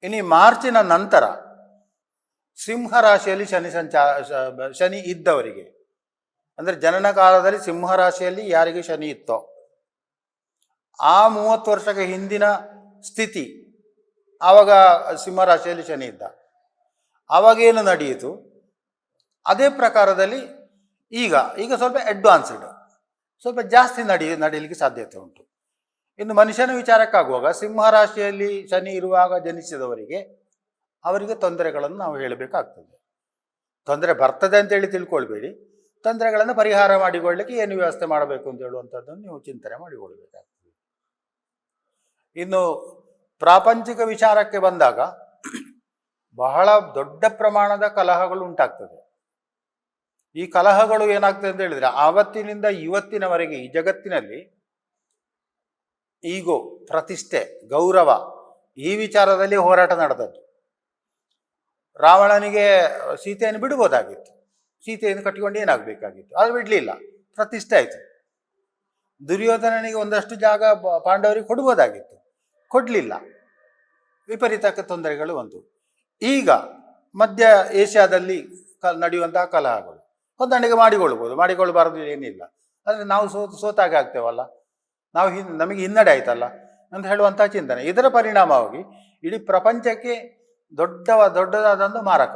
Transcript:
ಇನ್ನು ಮಾರ್ಚಿನ ನಂತರ ಸಿಂಹ ರಾಶಿಯಲ್ಲಿ ಶನಿ ಇದ್ದವರಿಗೆ, ಅಂದರೆ ಜನನ ಕಾಲದಲ್ಲಿ ಸಿಂಹ ರಾಶಿಯಲ್ಲಿ ಯಾರಿಗೆ ಶನಿ ಇತ್ತೋ, ಆ 30 ವರ್ಷಕ್ಕೆ ಹಿಂದಿನ ಸ್ಥಿತಿ, ಆವಾಗ ಸಿಂಹ ರಾಶಿಯಲ್ಲಿ ಶನಿ ಇದ್ದ, ಆವಾಗೇನು ನಡೆಯಿತು ಅದೇ ಪ್ರಕಾರದಲ್ಲಿ ಈಗ ಸ್ವಲ್ಪ ಅಡ್ವಾನ್ಸ್ಡ್, ಸ್ವಲ್ಪ ಜಾಸ್ತಿ ನಡೀಲಿಕ್ಕೆ ಸಾಧ್ಯತೆ ಉಂಟು. ಇನ್ನು ಮನುಷ್ಯನ ವಿಚಾರಕ್ಕಾಗುವಾಗ ಸಿಂಹ ರಾಶಿಯಲ್ಲಿ ಶನಿ ಇರುವಾಗ ಜನಿಸಿದವರಿಗೆ ಅವರಿಗೆ ತೊಂದರೆಗಳನ್ನು ನಾವು ಹೇಳಬೇಕಾಗ್ತದೆ. ತೊಂದರೆ ಬರ್ತದೆ ಅಂತೇಳಿ ತಿಳ್ಕೊಳ್ಬೇಡಿ, ತೊಂದರೆಗಳನ್ನು ಪರಿಹಾರ ಮಾಡಿಕೊಳ್ಳಲಿಕ್ಕೆ ಏನು ವ್ಯವಸ್ಥೆ ಮಾಡಬೇಕು ಅಂತ ಹೇಳುವಂಥದ್ದನ್ನು ನೀವು ಚಿಂತನೆ ಮಾಡಿಕೊಳ್ಬೇಕಾಗ್ತದೆ. ಇನ್ನು ಪ್ರಾಪಂಚಿಕ ವಿಚಾರಕ್ಕೆ ಬಂದಾಗ ಬಹಳ ದೊಡ್ಡ ಪ್ರಮಾಣದ ಕಲಹಗಳು ಉಂಟಾಗ್ತದೆ. ಈ ಕಲಹಗಳು ಏನಾಗ್ತದೆ ಅಂತ ಹೇಳಿದ್ರೆ, ಆವತ್ತಿನಿಂದ ಇವತ್ತಿನವರೆಗೆ ಈ ಜಗತ್ತಿನಲ್ಲಿ ಈಗೋ, ಪ್ರತಿಷ್ಠೆ, ಗೌರವ, ಈ ವಿಚಾರದಲ್ಲಿ ಹೋರಾಟ ನಡೆದದ್ದು. ರಾವಣನಿಗೆ ಸೀತೆಯನ್ನು ಬಿಡ್ಬೋದಾಗಿತ್ತು, ಸೀತೆಯನ್ನು ಕಟ್ಟಿಕೊಂಡು ಏನಾಗಬೇಕಾಗಿತ್ತು, ಅದು ಬಿಡಲಿಲ್ಲ, ಪ್ರತಿಷ್ಠೆ ಆಯಿತು. ದುರ್ಯೋಧನನಿಗೆ ಒಂದಷ್ಟು ಜಾಗ ಪಾಂಡವರಿಗೆ ಕೊಡ್ಬೋದಾಗಿತ್ತು, ಕೊಡಲಿಲ್ಲ, ವಿಪರೀತ ತೊಂದರೆಗಳು ಬಂತು. ಈಗ ಮಧ್ಯ ಏಷ್ಯಾದಲ್ಲಿ ನಡೆಯುವಂತಹ ಕಲಹಗಳು ಹೊಂದಾಣಿಕೆ ಮಾಡಿಕೊಳ್ಬಾರದು ಏನಿಲ್ಲ, ಆದರೆ ನಾವು ಸೋತಾಗ ಆಗ್ತೇವಲ್ಲ, ನಮಗೆ ಹಿನ್ನಡೆ ಆಯ್ತಲ್ಲ ಅಂತ ಹೇಳುವಂಥ ಚಿಂತನೆ. ಇದರ ಪರಿಣಾಮವಾಗಿ ಇಡೀ ಪ್ರಪಂಚಕ್ಕೆ ದೊಡ್ಡದಾದೊಂದು ಮಾರಕ.